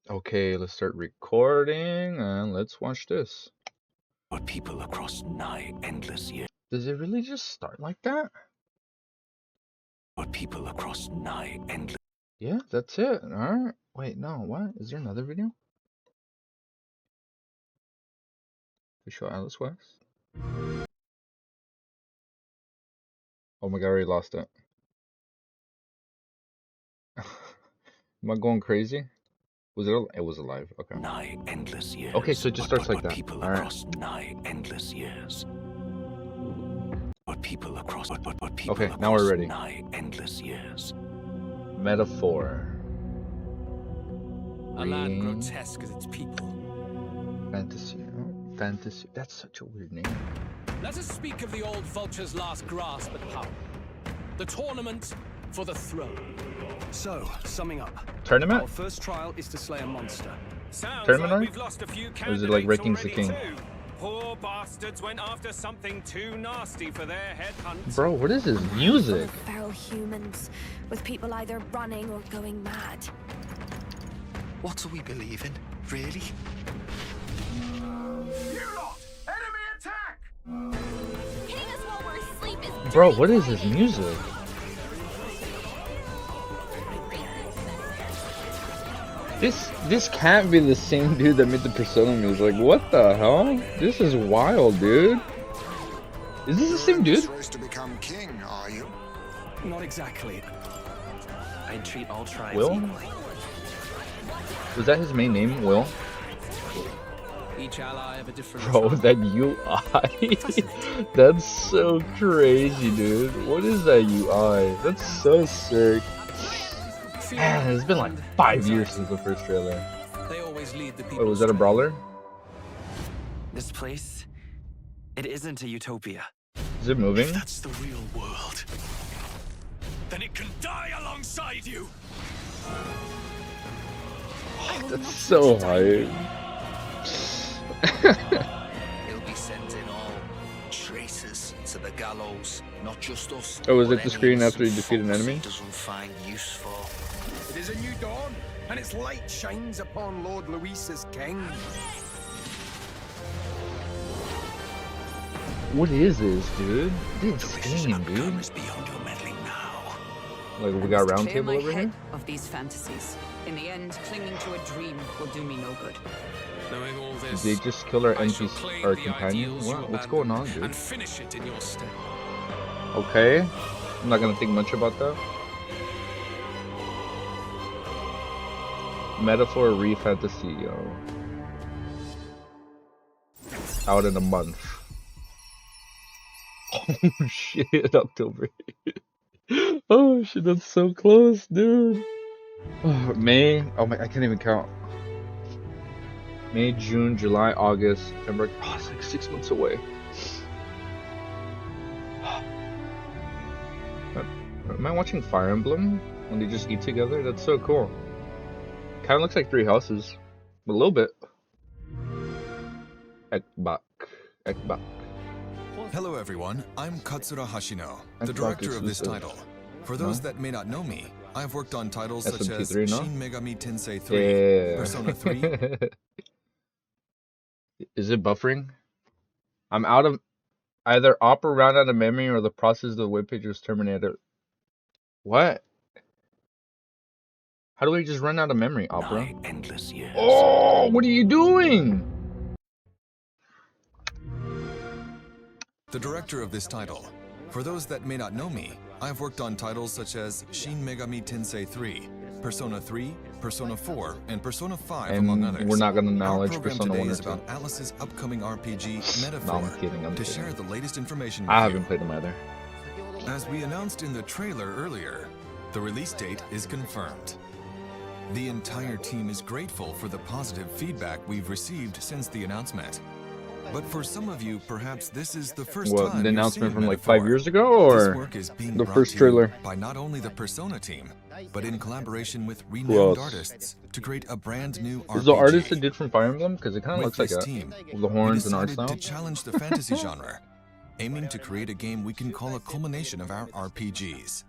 Okay, let's start recording and let's watch this. But people across nigh endless years. Does it really just start like that? But people across nigh endless. Yeah, that's it. Alright. Wait, no, what? Is there another video? We show ATLUS West. Oh my god, I already lost it. Am I going crazy? Was it? It was alive. Okay. Nigh endless years. Okay, so it just starts like that. People All right. across nigh endless years. But people across. But people okay, across now we're ready. Nigh endless years. Metaphor. A land grotesque as its people. Fantasy. Oh, fantasy. That's such a weird name. Let us speak of the old vulture's last grasp at power. The tournament for the throne. So, summing up. Tournament? Our first trial is to slay a monster. Sounds Tournament like or? we've lost a few Or is candidates it like Rankings the already King? too. Poor bastards went after something too nasty for their headhunt. Bro, what is this music? Full of feral humans, with people either running or going mad. What are we believing, really? You lot! Enemy attack! Hitting us while we're asleep is Bro, what is this music? This can't be the same dude that made the Persona music. Like, what the hell? This is wild, dude. Is this the same dude? Race to become king, are you? Not exactly. I treat all tribes Will? equally. Was that his main name, Will? Each ally of a different Bro, tribe. that UI. That's so crazy, dude. What is that UI? That's so sick. Man, it's been like 5 years since the first trailer. They always lead the people. Wait, was that a brawler? This place, it isn't a utopia. Is it moving? If that's the real world, then it can die alongside you. That's so hype. He'll be sending all traitors to the gallows, not just us. Oh, is but it the screen any after you innocent defeat an folks enemy? he doesn't find use for. It is a new dawn, and its light shines upon Lord Luis's king. What is this, dude? It's The vision insane, outcome dude. is beyond your meddling now. Like, we I got must round clear table my over head here? of these fantasies. In the end, clinging to a dream will do me no good. Knowing all Did this, they just kill our I shall NPC, claim our the companion? ideals you What's going on, abandoned dude? And finish it in your stead. Okay. I'm not gonna think much about that. Metaphor ReFantazio. Out in a month. Oh shit, October. Oh shit, that's so close, dude. Oh, May. Oh my, I can't even count. May, June, July, August, September. Oh, it's like 6 months away. Am I watching Fire Emblem when they just eat together? That's so cool. Kind of looks like Three Houses, a little bit. Ekbak. Hello everyone, I'm Katsura Hashino, the Ekbak director is of this the- title. For those No? that may not know me, I've worked on titles such as SMT3, no? Shin Megami Tensei 3, Yeah. Persona 3. Is it buffering? I'm out of either Opera ran out of memory or the process of the webpage was terminated. What? How do we just run out of memory, Opera? Nigh endless years. Oh, what are you doing? The director of this title. For those that may not know me, I've worked on titles such as Shin Megami Tensei 3, Persona 3, Persona 4, and Persona 5, among others. And we're not gonna Our acknowledge program Persona today 1 or is 2. about ATLUS's upcoming RPG, Metaphor, No, I'm kidding, I'm to kidding. share the latest information with I you. haven't played them either. As we announced in the trailer earlier, the release date is confirmed. The entire team is grateful for the positive feedback we've received since the announcement. But for some of you, perhaps this is the first What, time the you're announcement seeing from like Metaphor. 5 years ago, This or work is being the brought first to you trailer? by not only the Persona team, but in collaboration with else? renowned artists to create a brand new RPG. Is the artist the dude from Fire Emblem? Because it kind of With looks like this that. team, With the we horns and art decided style. to challenge the fantasy genre, aiming to create a game we can call a culmination of our RPGs.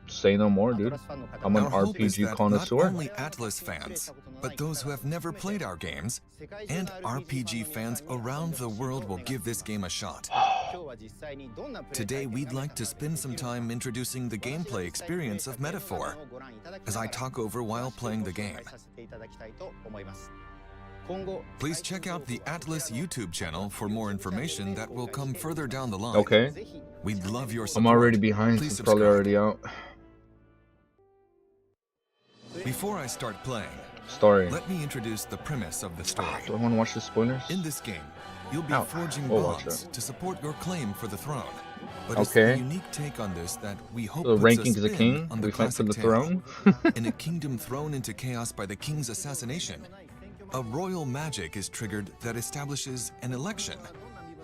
Say no more, dude. I'm an Our hope is RPG that connoisseur. not only ATLUS fans, but those who have never played our games, and RPG fans around the world will give this game a shot. Today, we'd like to spend some time introducing the gameplay experience of Metaphor, as I talk over while playing the game. Please check out the ATLUS YouTube channel for more information that will come further down the line. Okay. We'd love your support. I'm already behind. Please It's probably already out. Before I start playing, Story. let me introduce the premise of the story. Do I want to watch the spoilers? In this game, you'll be Ow. forging We'll watch bonds it. to support your claim for the throne. But Okay. it's a unique take on this that we hope The puts ranking a as a spin king? on the We fight for classic the tale. throne? In a kingdom thrown into chaos by the king's assassination, a royal magic is triggered that establishes an election.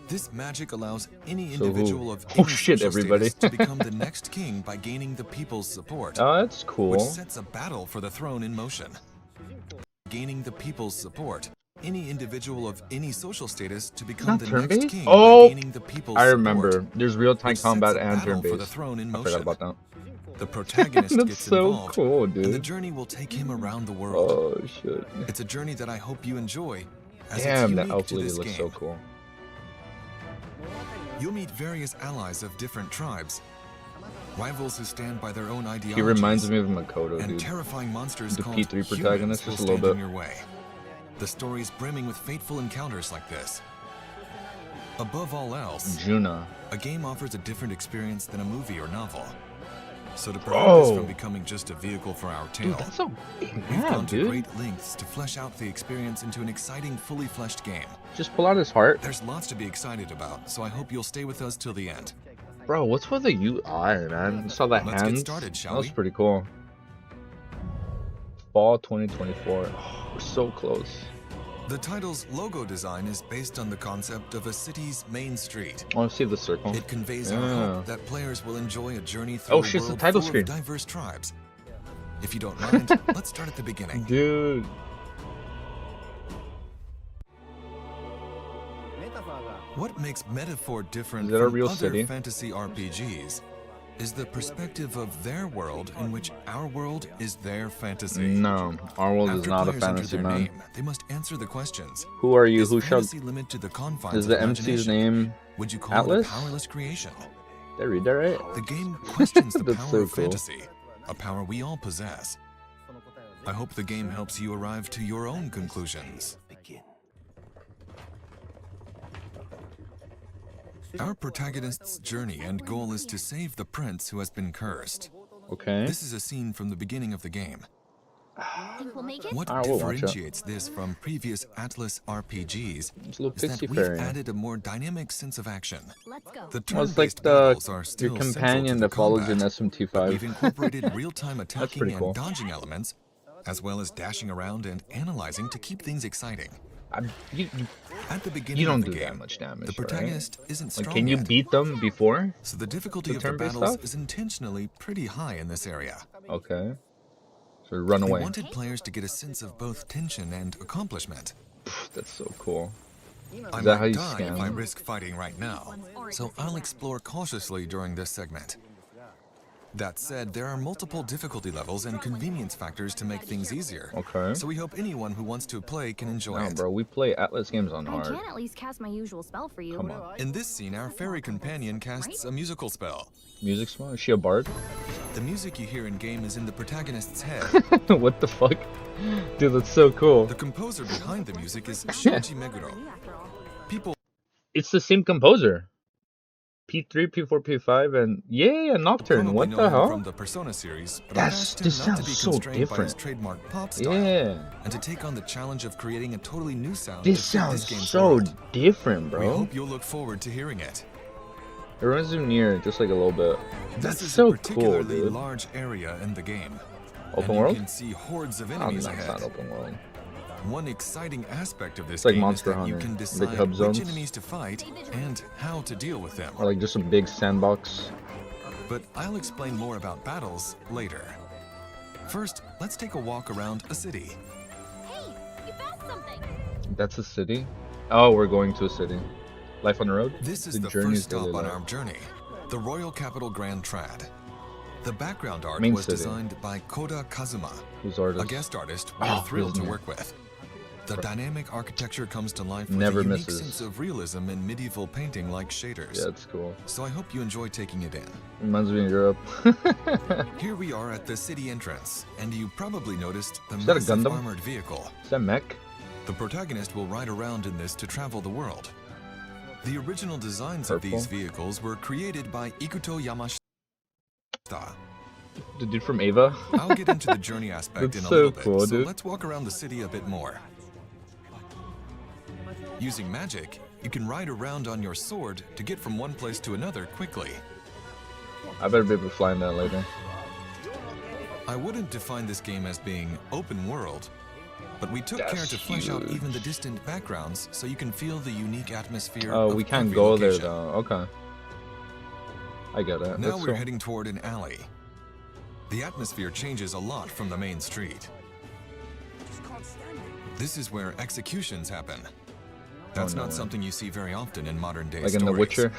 This magic allows any So who? individual of Oh any shit, social everybody. status to become the next king by gaining the people's support, Oh, that's cool. which sets a battle for the throne in motion. Gaining the people's support, any individual of any social status to become Not the turn next based? king Oh, by gaining the people's I support, remember. There's real-time which sets combat a and battle turn for the based. throne in I motion. forgot about that. The protagonist That's gets so involved, cool, and the dude. journey will take him around the world. Oh shit. It's a journey that I hope you enjoy, as Damn, it's that unique elf to lady this looks game. so cool. You'll meet various allies of different tribes, rivals who stand by their own ideologies, He reminds me of Makoto, and dude. terrifying monsters The called P3 protagonist, humans will just a little stand bit. in your way. The story's brimming with fateful encounters like this. Above all else, Juna. a game offers a different experience than a movie or novel. So to prevent this from becoming just a vehicle for our tale, Dude, that's so big. we've Yeah, gone to dude. great lengths to flesh out the experience into an exciting, fully fleshed game. Just pull out his heart. There's lots to be excited about, so I hope you'll stay with us till the end. Bro, what's with the UI, man? You saw that Let's get hands? started, shall That was we? pretty cool. Fall 2024. Oh, we're so close. The title's logo design is based on the concept of a city's main street. I want to see the circle. It conveys our Yeah. hope that players will enjoy a journey through Oh a shit, it's the world title full screen. of diverse tribes. If you don't mind, let's start at the beginning. Dude. What makes Metaphor different Is that a from real other city? fantasy RPGs is the perspective of their world in which our world is their fantasy. No, our world is After not a players enter fantasy, their man. name, they must answer the questions. Who are you? Is Who shall... fantasy limited to the confines Is of the MC's imagination? name Would you call Atlas? it a powerless creation? Did I read that right? The game questions the That's power so of cool. fantasy, a power we all possess. I hope the game helps you arrive to your own conclusions. Our protagonist's journey and goal is to save the prince who has been cursed. Okay. This is a scene from the beginning of the game. Think we'll make it? What I will watch it. differentiates this from previous ATLUS RPGs It's a little is that pixie we've fairy. added a more dynamic sense of action. Let's go. The Well, it's like turn-based battles are your still companion central to that the follows you in combat. But we've SMT5. incorporated real-time attacking pretty cool. and dodging elements, as well as dashing around and analyzing to keep things exciting. You At the beginning you don't of the do game, that much damage, the protagonist isn't Like, strong can you yet, beat them before? so the difficulty the of the turn-based battles stuff? is intentionally pretty high in this area. Okay. So run We away. wanted players to get a sense of both tension and accomplishment. That's so cool. I Is that how might you die scan? if I risk fighting right now, so I'll explore cautiously during this segment. That said, there are multiple difficulty levels and convenience factors to make things easier. Okay. So we hope anyone who wants to play can enjoy No, it. bro, we play ATLUS games on I hard. can at least cast my usual spell for you. Come on. In this scene, our fairy companion casts a musical spell. Music smell? Is she a bard? The music you hear in-game is in the protagonist's head. What the fuck? Dude, that's so cool. The composer behind the music is Shoji Meguro. People It's the same composer. P3, P4, P5, and yeah, Nocturne. probably What know the him hell? from the Persona series, but That's- I've asked him this not to sounds be so constrained by his different. trademark pop style, Yeah. and to take on the challenge of creating a totally new sound This to fit sounds game's so world. different, We bro. hope you'll look forward to hearing it. It runs zoom near just like a little bit. This That's is so a particularly cool, dude. large area in the game. Open and world? You can see hordes of Oh, no, enemies it's ahead. not open world. One exciting aspect of this It's like game Monster is that you Hunter. can Big decide hub which zones. enemies to fight and how to deal with them. Or like just a big sandbox. But I'll explain more about battles later. First, let's take a walk around a city. Hey, you found something. That's a city? Oh, we're going to a city. Life on the road? This is The the journey's first stop daily on life. our journey, the royal capital Grand Trad. The background art Main was city. designed by Koda Kazuma, Who's artist? a guest artist we're thrilled to Disney. work with. The dynamic architecture comes to life with Never a unique misses. sense of realism in medieval painting like shaders. Yeah, it's cool. So I hope you enjoy taking it in. Reminds me of Europe. Here we are at the city entrance, and you probably noticed the Is that a massive Gundam? armored vehicle. Is that mech? The protagonist will ride around in this to travel the world. The original designs Purple. of these vehicles were created by Ikuto Yamashita. The dude from Ava? I'll get into the journey aspect That's in a so little bit, cool, so dude. let's walk around the city a bit more. Using magic, you can ride around on your sword to get from one place to another quickly. I better be able to fly in that later. I wouldn't define this game as being open world, but we took That's care to flesh out huge. even the distant backgrounds so you can feel the unique atmosphere Oh, of we can't every go location. there though. Okay. I get it. Now That's we're cool. heading toward an alley. The atmosphere changes a lot from the main street. This is where executions happen. That's no not way. something you see very often in modern day Like stories. in The Witcher.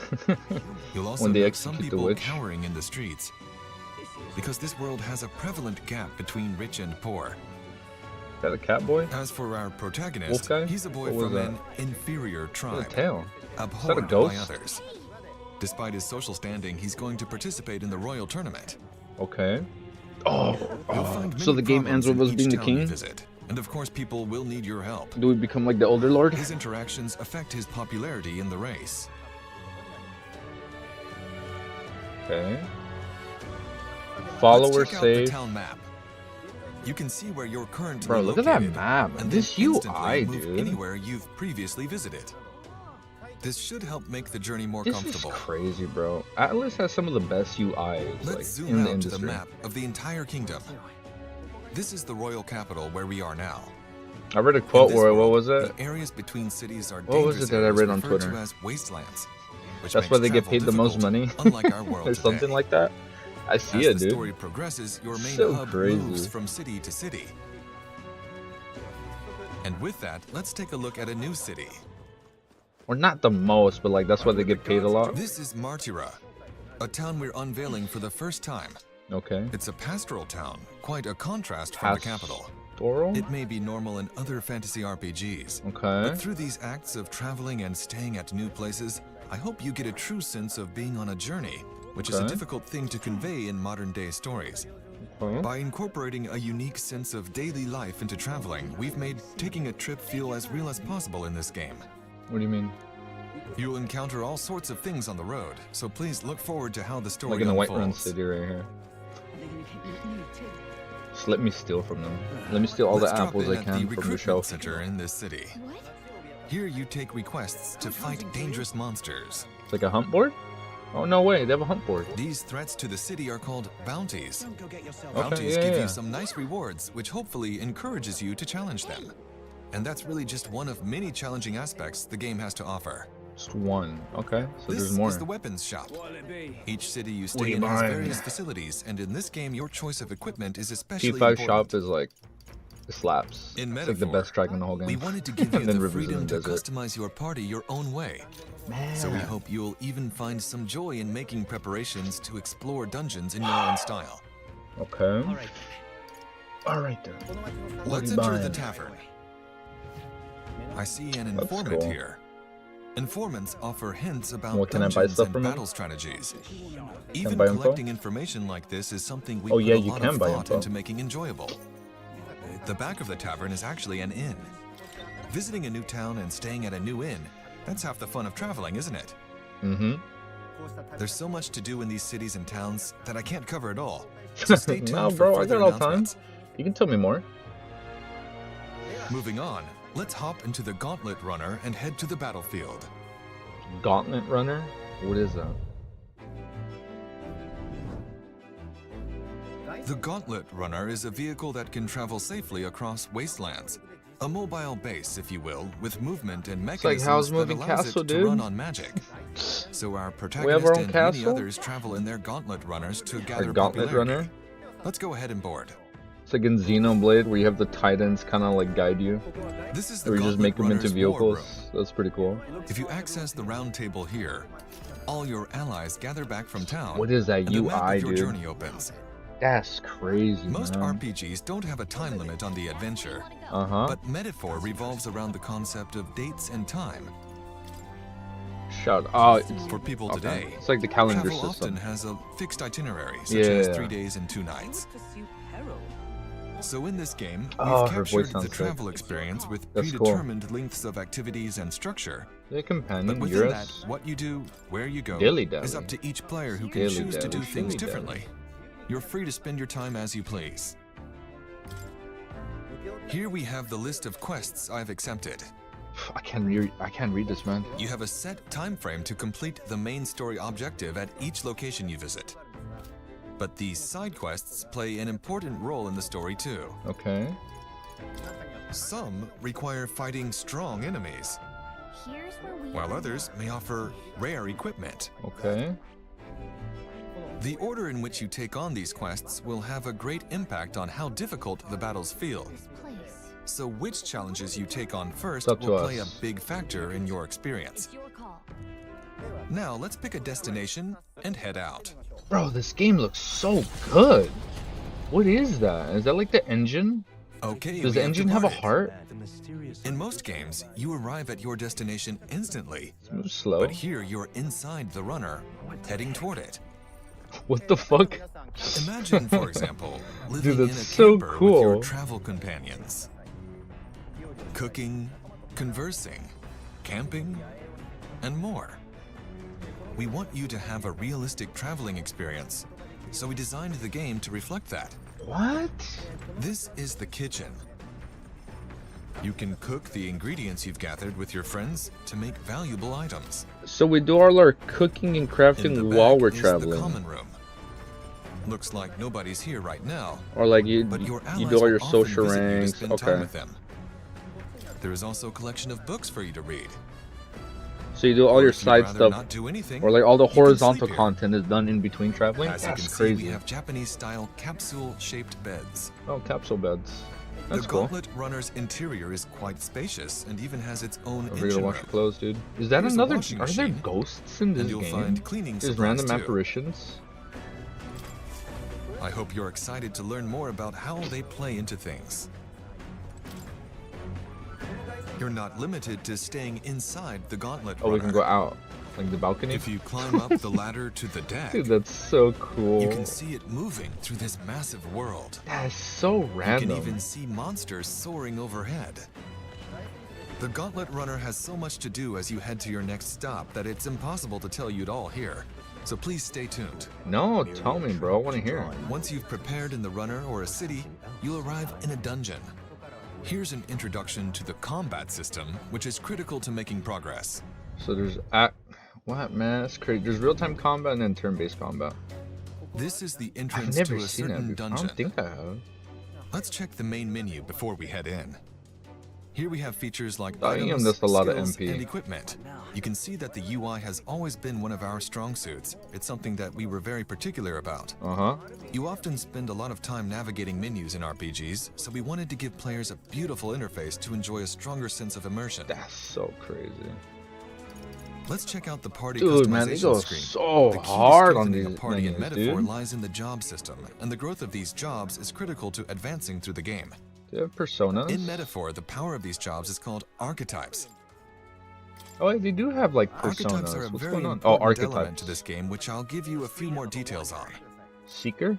You'll also when they note some execute the people witch. cowering in the streets. Because this world has a prevalent gap between rich and poor. Is that a cat boy? As for our protagonist, Wolf guy? he's a boy What was from that? an inferior What's tribe, a tail? abhorred by ghost? others. Despite his social standing, he's going to participate in the royal tournament. Okay. Oh, You'll find so many the game ends with problems us in being each the town you king? visit. And of course, people will need your help. Do we become like the Elder Lord? His interactions affect his popularity in the race. Okay. Let's Follower check out the save. town map. You can see where you're currently Bro, look at that located, map. and This then instantly UI, move dude. anywhere you've previously visited. This should help make the journey more This comfortable. is crazy, bro. Atlas has some of the best UIs Let's like, zoom in the out to the industry. map of the entire kingdom. This is the royal capital where we are now. I read a In quote this where, what world, was it? The areas between cities are What was dangerous it that I areas read on referred Twitter? to as wastelands, which That's makes why they get travel paid the most difficult, money. unlike our world or something today. like that. I see As it, the dude. story progresses, your main So hub crazy. moves from city to city. And with that, let's take a look at a new city. Or not the most, but like that's why they get paid a lot. This is Martira, a town we're unveiling for the first time. Okay. It's a pastoral town, quite a contrast from the capital. Pastoral? It may be normal in other fantasy RPGs, Okay. but through these acts of traveling and staying at new places, I hope you get a true sense of being on a journey, which is a Okay. difficult thing to convey in modern-day stories. Okay. By incorporating a unique sense of daily life into traveling, we've made taking a trip feel as real as possible in this game. What do you mean? You'll encounter all sorts of things on the road, so please look forward to how the story Like in the unfolds. Whiterun City right here. Just let me steal from them. Let me steal all Let's the drop apples in I at can the from the recruitment shelf. center in this city. Here you take requests to fight dangerous monsters. It's like a hunt board? Oh, no way. They have a hunt board. These threats to the city are called bounties. Okay, Bounties yeah, give yeah. you some nice rewards, which hopefully encourages you to challenge them. And that's really just one of many challenging aspects the game has to offer. Just one. Okay, so This there's more. is the weapons shop. Each city you What stay do you in has buy? various facilities, and in this game, your choice of equipment is especially T5 important. shop is like, it slaps. In It's like the metaphor, best track in the whole game. We wanted to give you And then the Rivers in freedom the to desert. customize your party your own way. So we hope you'll even find some joy in making preparations to explore dungeons in your own style. Okay. Alright then. What Let's are you enter the buying? tavern. I see an That's informant cool. here. Informants offer hints about What, can I buy dungeons stuff and from him? battle strategies. Even buy info? collecting information like this is something we Oh, put yeah, a you lot can of buy thought info. into making enjoyable. The back of the tavern is actually an inn. Visiting a new town and staying at a new inn, that's half the fun of traveling, isn't it? Mm-hmm. There's so much to do in these cities and towns that I can't cover it all. So stay tuned No, for bro, I further got all time. announcements. You can tell me more. Moving on, let's hop into the Gauntlet Runner and head to the battlefield. Gauntlet Runner? What is that? The Gauntlet Runner is a vehicle that can travel safely across wastelands. A mobile base, if you will, with movement and like mechanisms Howl's that Moving allows Castle, it to dude. run on magic. So our our protagonist own and many castle? others travel in their Gauntlet Runners to Our gather Gauntlet popularity. Runner? Let's go ahead and board. It's like in Xenoblade where you have the titans kind of like guide you. This is the Or you just Gauntlet make them into Runner's war vehicles. room. That's pretty cool. If you access the round table here, All your allies gather back from town. What is that and the map UI, of your dude? journey opens. That's crazy, Most man. RPGs don't have a time limit on the adventure. But Metaphor revolves around the concept of dates and time. Shout out. For people today, it's like the calendar travel system. often has a fixed itinerary, such as 3 days and 2 nights. So in this game, we've captured the travel experience with predetermined lengths of activities and structure. The companion, but within that, what you do, where you go, is up to each player who can choose to do things differently. You're free to spend your time as you please. Here we have the list of quests I've accepted. I can't read this, man. You have a set time frame to complete the main story objective at each location you visit. But these side quests play an important role in the story too. Okay. Some require fighting strong enemies, while others may offer rare equipment. Okay. The order in which you take on these quests will have a great impact on how difficult the battles feel. So which challenges you take on first will play a big factor in your experience. Now let's pick a destination and head out. Bro, this game looks so good. What is that? Is that like the engine? Okay. Does the engine have a heart? In most games, you arrive at your destination instantly. It's slow. But here you're inside the runner, heading toward it. What the fuck? Imagine, for example, living Dude, in a so camper cool. with your travel companions. Cooking, conversing, camping, and more. We want you to have a realistic traveling experience, so we designed the game to reflect that. What? This is the kitchen. You can cook the ingredients you've gathered with your friends to make valuable items. So we do all our cooking and crafting while we're traveling. The common room. Looks like nobody's here right now. Or like you do all your social ranks. Okay. There is also a collection of books for you to read. So you do all your side stuff, not do anything, or like all the horizontal content is done in between traveling. As you can see, we have Japanese-style capsule-shaped beds. Oh, capsule beds. That's the cool. Gauntlet Runner's interior is quite spacious and even has its own Over here to wash your clothes, dude. Is that another? Are there ghosts in this game? Find cleaning There's random apparitions. I hope you're excited to learn more about how they play into things. You're not limited to staying inside the Gauntlet Runner. Oh, we can go out, like the balcony? If you climb up the ladder to the deck, dude, that's so cool. You can see it moving through this massive world. That is so random. You can even see monsters soaring overhead. The Gauntlet Runner has so much to do as you head to your next stop that it's impossible to tell you it all here. So please stay tuned. No, tell me, bro. I want to hear. Once you've prepared in the runner or a city, you'll arrive in a dungeon. Here's an introduction to the combat system, which is critical to making progress. So there's what, man? That's crazy. There's real-time combat and then turn-based combat. This is the entrance I've never to a seen certain that dungeon. I don't think I have. Let's check the main menu before we head in. Here we have features like I am items, just a lot of skills, MP. and equipment. You can see that the UI has always been one of our strong suits. It's something that we were very particular about. You often spend a lot of time navigating menus in RPGs, so we wanted to give players a beautiful interface to enjoy a stronger sense of immersion. That's so crazy. Let's check out the party dude, customization man, they go screen. so the key hard to on strengthening these a party in menus, Metaphor dude. lies in the job system, and the growth of these jobs is critical to advancing through the game. Do you have personas? In Metaphor, the power of these jobs is called archetypes. Oh, wait, they do have like personas. Archetypes are a What's very going on? important Oh, archetypes. element to this game, which I'll give you a few more details on. Seeker?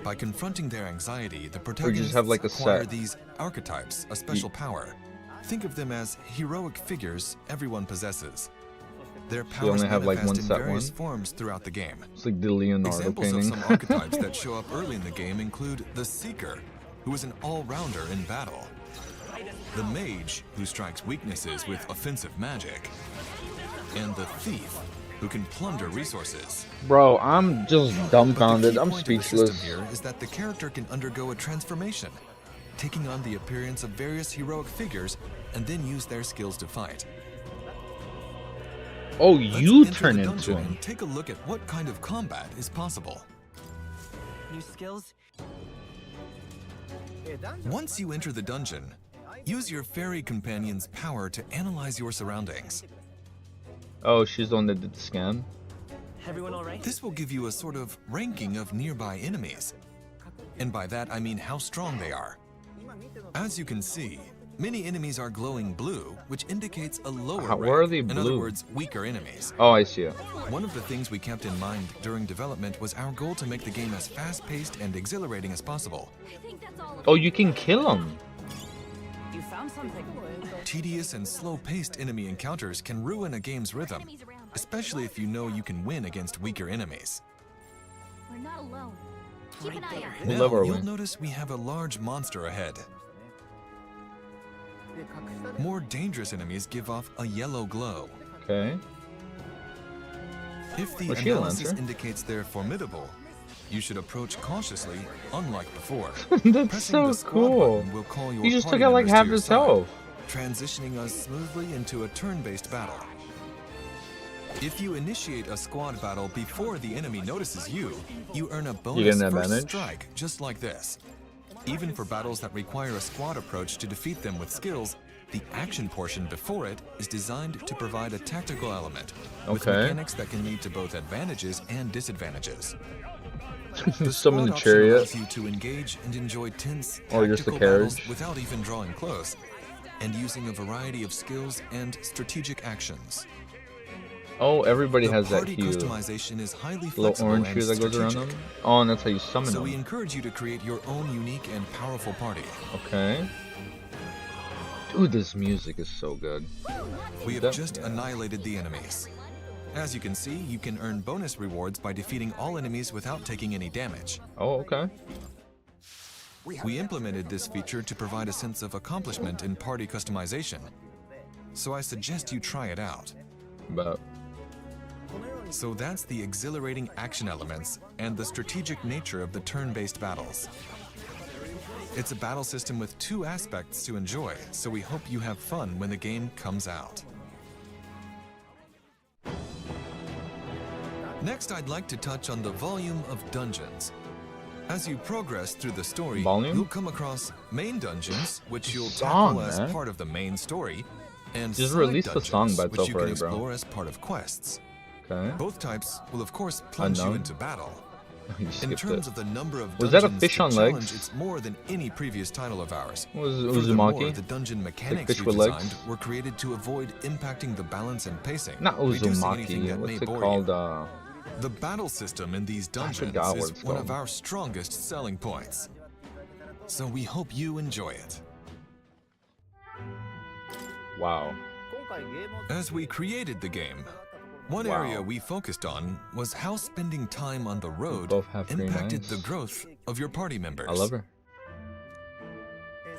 By confronting their anxiety, the Or you protagonists just have like a acquire set. these archetypes, a special power. Think of them as heroic figures everyone possesses. Their powers only have, like, manifest one in set various one? forms throughout the game. It's like the Leonardo Examples painting. of some archetypes that show up early in the game include the Seeker, who is an all-rounder in battle. The Mage, who strikes weaknesses with offensive magic. And the Thief, who can plunder resources. Bro, I'm just dumbfounded. I'm But the key point of the speechless. system here is that the character can undergo a transformation, taking on the appearance of various heroic figures and then use their skills to fight. Oh, Let's you enter turn the into dungeon him. and take a look at what kind of combat is possible. New skills? Once you enter the dungeon, use your fairy companion's power to analyze your surroundings. Oh, she's the one that did the scam. Everyone all right? This will give you a sort of ranking of nearby enemies. And by that, I mean how strong they are. As you can see, many enemies are glowing blue, which indicates a lower rank. Where are they blue? In other words, weaker enemies. Oh, I see it. One of the things we kept in mind during development was our goal to make the game as fast-paced and exhilarating as possible. Oh, you can kill them. You found something. Tedious and slow-paced enemy encounters can ruin a game's rhythm, especially if you know you can win against weaker enemies. We're not alone. Keep an eye out. What Now, level are you'll we? notice we have a large monster ahead. More dangerous enemies give off a yellow glow. Okay. If the Was she a analysis lancer? indicates they're formidable, you should approach cautiously, unlike before. That's Pressing so the squad cool. button will call your He just took party out like members to half your his side, health. transitioning us smoothly into a turn-based battle. If you initiate a squad battle before the enemy notices you, you earn a get bonus an first advantage? strike, just like this. Even for battles that require a squad approach to defeat them with skills, the action portion before it is designed to provide a tactical element, with Okay. mechanics that can lead to both advantages and disadvantages. The Summon squad the option chariot. allows you to engage and enjoy tense Or just the tactical battles carriage. without even drawing close, and using a variety of skills and strategic actions. Oh, everybody The has that party hue. customization is highly Little flexible orange and hue that goes around strategic. them. Oh, and that's how you summon So we them. encourage you to create your own unique and powerful party. Okay. Dude, this music is so good. We have That- just annihilated the enemies. As you can see, you can earn bonus rewards by defeating all enemies without taking any damage. Oh, okay. We implemented this feature to provide a sense of accomplishment in party customization. So I suggest you try it out. But So that's the exhilarating action elements and the strategic nature of the turn-based battles. It's a battle system with two aspects to enjoy, so we hope you have fun when the game comes out. Next, I'd like to touch on the volume of dungeons. As you progress through the story, Volume? you'll come across main dungeons, which you'll Song, tackle as man. part of the main story, and Just side release the song dungeons, by which itself you can already, bro. explore as part of quests. okay. Both types will of course plunge you Unknown? into battle. You In skipped terms it. of the number of Was that a dungeons fish to on challenge, legs? it's more than any previous title of ours. Was it Furthermore, Uzumaki? the dungeon mechanics fish we with legs? designed were created to avoid impacting the balance and pacing, Not reducing anything Uzumaki. that may What's it bore called? you. The battle system in these dungeons forgot what is it's one of called. our strongest selling points. So we hope you enjoy it. Wow. As we created the game, one Wow. area we focused on was how spending time on the road both have green impacted eyes. the growth of your party members. I love her.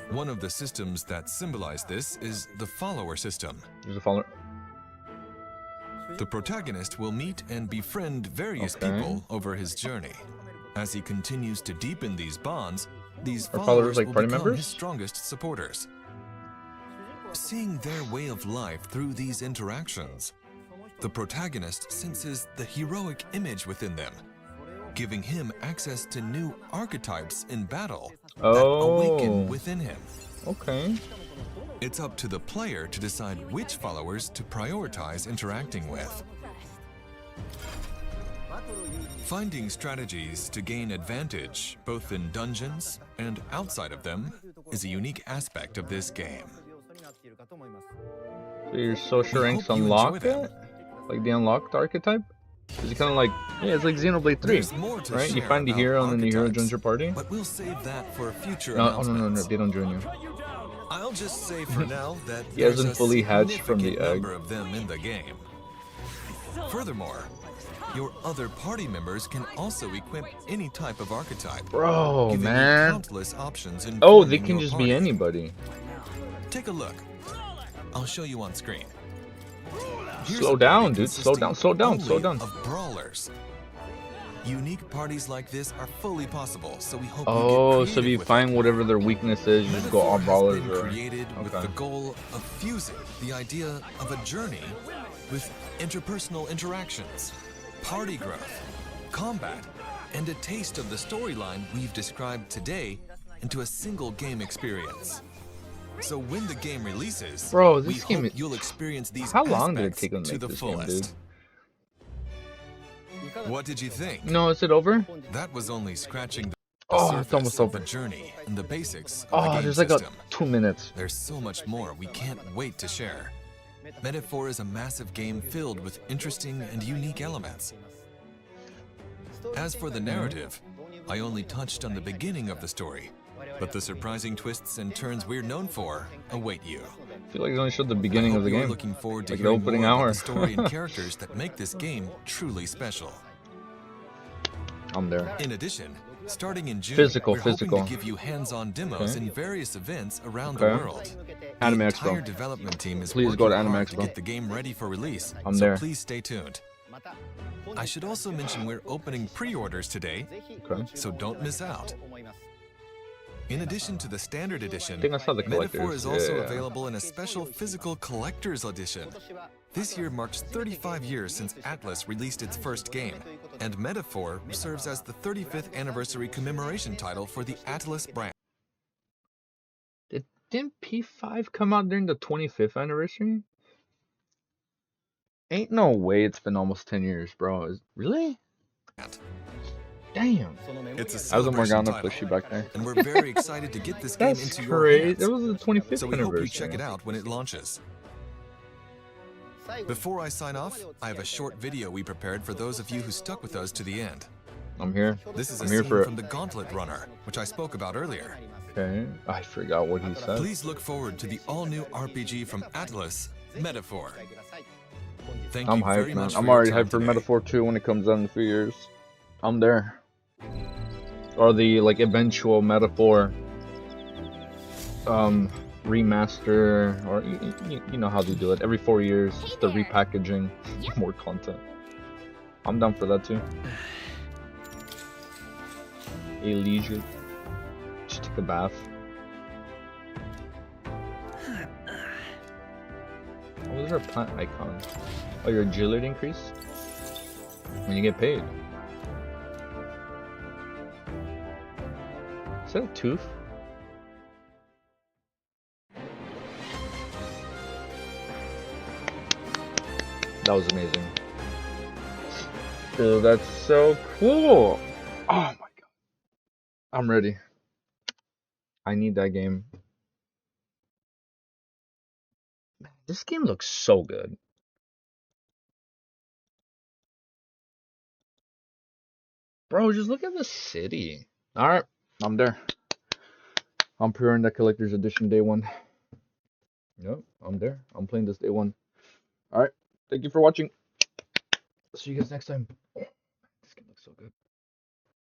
One of the systems that symbolize this is the follower system. There's a follower. The protagonist will meet and befriend various Okay. people over his journey. As he continues to deepen these bonds, these Are followers followers like will party become members? his strongest supporters. Seeing their way of life through these interactions, the protagonist senses the heroic image within them, giving him access to new archetypes in battle that awaken within him. Okay. It's up to the player to decide which followers to prioritize interacting with. Finding strategies to gain advantage, both in dungeons and outside of them, is a unique aspect of this game. So your social We ranks hope you unlock enjoy them. it? Like the unlocked archetype? Is it kind of like, yeah, it's like Xenoblade 3, There's more to right? You share find the about hero and then the hero archetypes, joins your party? But we'll save that for a future No, announcement. they don't join you. I'll just say for now that He there's hasn't a fully hatched from the significant egg. number of them in the game. Furthermore, your other party members can also equip any type of archetype. Bro, giving you man. countless options in Oh, they forming can your just party. be anybody. Take a look. I'll show you on screen. Here's Slow a down, party dude. Slow down, slow down, slow consisting down. only of brawlers. Unique parties like this are fully possible, so we hope Oh, you get so if you creative with find it. whatever their weakness is, you just go all Metaphor has brawlers been or... created with Okay. the goal of fusing the idea of a journey with interpersonal interactions, party growth, combat, and a taste of the storyline we've described today into a single game experience. So when the game releases, bro, we this game hope is... you'll experience these How long did it aspects take them to to make the this game, dude? fullest. What did you think? No, is it over? That was only scratching the Oh, it's almost surface of over. the journey and the basics of the Oh, game there's like system. 2 minutes. There's so much more we can't wait to share. Metaphor is a massive game filled with interesting and unique elements. As for the narrative, I only touched on the beginning of the story, but the surprising twists and turns we're known for await you. I feel like they only showed the beginning of the You're game. looking forward to Like the hearing opening more about hour. the story and characters that make this game truly special. I'm there. In addition, starting in June, Physical. we're hoping to give you hands-on demos in various events around the world. Anime The Expo. entire development team is Please working go to Anime hard to Expo. get the game ready for release, I'm so there. please stay tuned. I should also mention we're opening pre-orders today, so don't miss out. In addition to the standard edition, I think I saw the Metaphor collectors. is also Yeah. available in a special physical collector's edition. This year marks 35 years since Atlus released its first game, and Metaphor serves as the 35th anniversary commemoration title for the ATLUS brand. Didn't P5 come out during the 25th anniversary? Ain't no way it's been almost 10 years, bro. Really? Damn. It's a I was a celebration Morgana title, pushy back there. and we're very excited to get this game That's into your crazy. hands. It was the 25th So we hope you anniversary. check it out when it launches. Before I sign off, I have a short video we prepared for those of you who stuck with us to the end. I'm here. This is I'm a here scene for it. from the Gauntlet Runner, which I spoke about earlier. Okay. I forgot what he said. Please look forward to the all-new RPG from Atlus, Metaphor. Thank I'm you very hyped, man. much I'm for your already time hyped for today. Metaphor 2 when it comes out in a few years. I'm there. Or the like eventual Metaphor remaster, or you know how they do it. Every 4 years, just the repackaging, more content. I'm down for that too. A leisure. Just take a bath. Oh, those are plant icons. Oh, your agility increase when you get paid. Is that a tooth? That was amazing. Dude, that's so cool. Oh my god. I'm ready. I need that game. Man, this game looks so good. Bro, just look at the city. Alright, I'm there. I'm pre-ordering that collector's edition day one. Yep, I'm there. I'm playing this day one. Alright, thank you for watching. See you guys next time. This game looks so good.